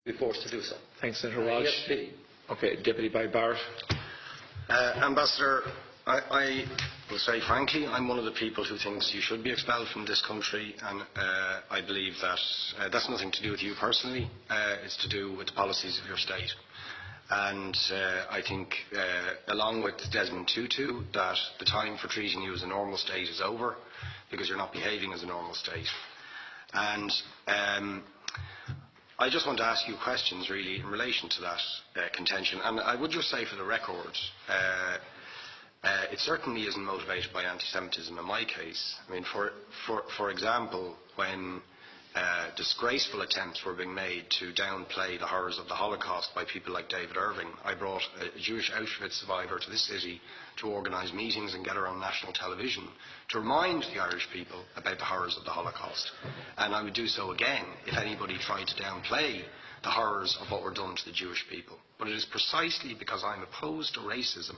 be forced to do so. Thanks, Senator Walsh. Yes, please. Okay, Deputy by Barrett. Ambassador, I will say frankly, I'm one of the people who thinks you should be expelled from this country, and I believe that that's nothing to do with you personally. It's to do with the policies of your state. And I think, along with Desmond Tutu, that the time for treating you as a normal state is over, because you're not behaving as a normal state. And I just want to ask you questions, really, in relation to that contention. And I would just say, for the record, it certainly isn't motivated by anti-Semitism in my case. I mean, for example, when disgraceful attempts were being made to downplay the horrors of the Holocaust by people like David Irving, I brought a Jewish Auschwitz survivor to this city to organise meetings and get her on national television to remind the Irish people about the horrors of the Holocaust. And I would do so again if anybody tried to downplay the horrors of what were done to the Jewish people. But it is precisely because I'm opposed to racism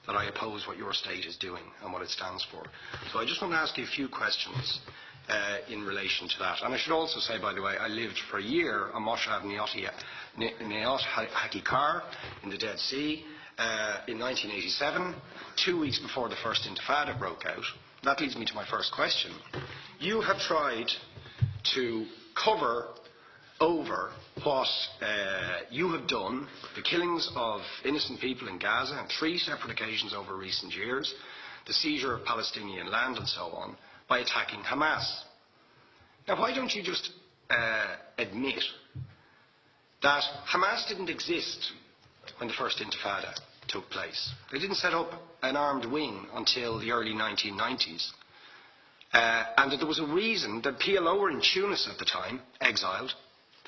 that I oppose what your state is doing and what it stands for. So I just want to ask you a few questions in relation to that. And I should also say, by the way, I lived for a year on Moshav Neot Hakikar in the Dead Sea in 1987, 2 weeks before the first Intifada broke out. That leads me to my first question. You have tried to cover over what you have done, the killings of innocent people in Gaza on 3 separate occasions over recent years, the seizure of Palestinian land and so on, by attacking Hamas. Now, why don't you just admit that Hamas didn't exist when the first Intifada took place? They didn't set up an armed wing until the early 1990s. And that there was a reason that PLO were in Tunis at the time, exiled,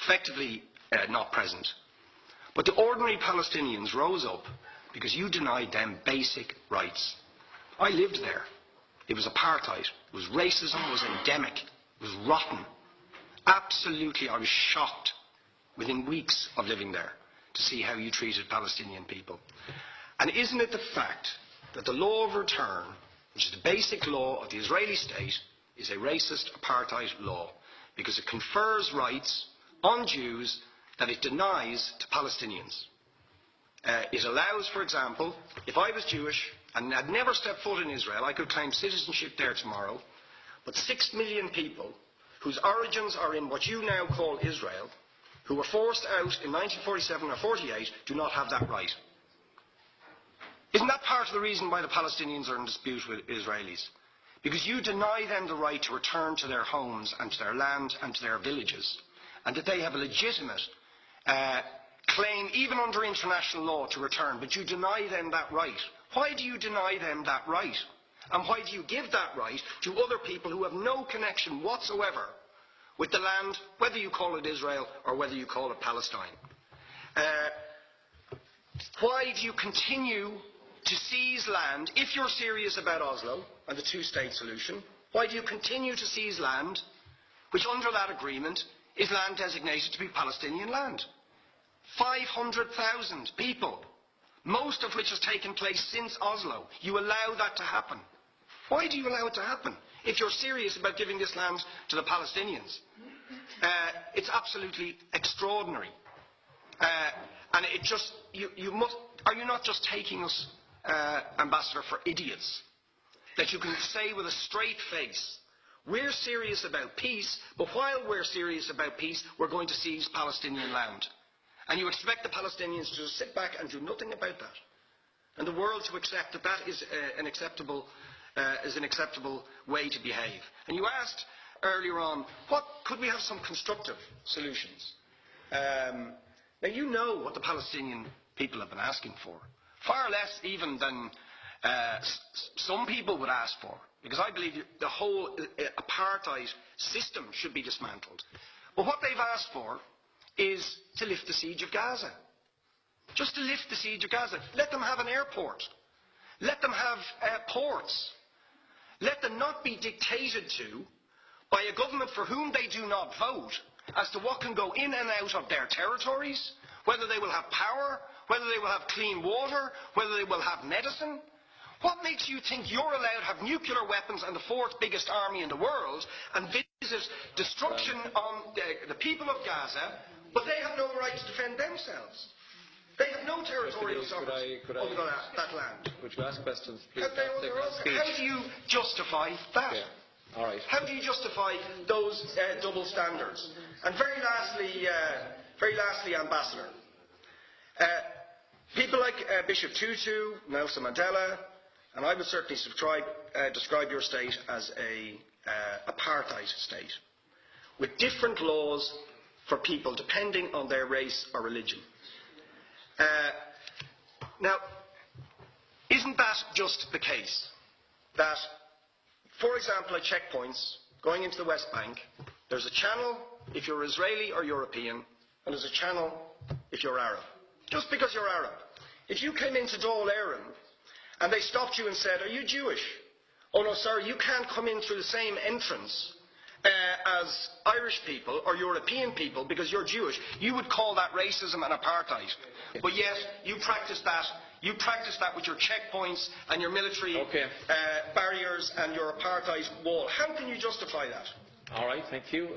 effectively not present. But the ordinary Palestinians rose up because you denied them basic rights. I lived there. It was apartheid. It was racism. It was endemic. It was rotten. Absolutely, I was shocked within weeks of living there to see how you treated Palestinian people. And isn't it the fact that the law of return, which is the basic law of the Israeli state, is a racist apartheid law because it confers rights on Jews that it denies to Palestinians? It allows, for example, if I was Jewish and had never stepped foot in Israel, I could claim citizenship there tomorrow, but 6 million people whose origins are in what you now call Israel, who were forced out in 1947 or 48, do not have that right. Isn't that part of the reason why the Palestinians are in dispute with Israelis? Because you deny them the right to return to their homes and to their land and to their villages, and that they have a legitimate claim, even under international law, to return, but you deny them that right. Why do you deny them that right? And why do you give that right to other people who have no connection whatsoever with the land, whether you call it Israel or whether you call it Palestine? Why do you continue to seize land, if you're serious about Oslo and the two-state solution? Why do you continue to seize land, which under that agreement is land designated to be Palestinian land? 500,000 people, most of which has taken place since Oslo. You allow that to happen. Why do you allow it to happen if you're serious about giving this land to the Palestinians? It's absolutely extraordinary. And it just, are you not just taking us, Ambassador, for idiots? That you can say with a straight face, we're serious about peace, but while we're serious about peace, we're going to seize Palestinian land. And you expect the Palestinians to just sit back and do nothing about that. And the world to accept that that is an acceptable way to behave. And you asked earlier on, could we have some constructive solutions? Now you know what the Palestinian people have been asking for. Far less even than some people would ask for. Because I believe the whole apartheid system should be dismantled. But what they've asked for is to lift the siege of Gaza. Just to lift the siege of Gaza. Let them have an airport. Let them have ports. Let them not be dictated to by a government for whom they do not vote as to what can go in and out of their territories, whether they will have power, whether they will have clean water, whether they will have medicine. What makes you think you're allowed to have nuclear weapons and the 4th biggest army in the world and visit destruction on the people of Gaza, but they have no right defend themselves. They have no territorial sovereignty over that land. Would you ask questions, please? How do you justify that? Okay. All right. How do you justify those double standards? And very lastly, Ambassador, people like Bishop Tutu, Nelson Mandela, and I would certainly describe your state as a apartheid state, with different laws for people depending on their race or religion. Now, isn't that just the case that, for example, at checkpoints going into the West Bank, there's a channel if you're Israeli or European, and there's a channel if you're Arab? Just because you're Arab. If you came into Dáil Éireann and they stopped you and said, "Are you Jewish?" "Oh no, sorry, you can't come in through the same entrance as Irish people or European people because you're Jewish," you would call that racism and apartheid. But yet you practice that. You practice that with your checkpoints and your military barriers and your apartheid wall. How can you justify that? All right, thank you.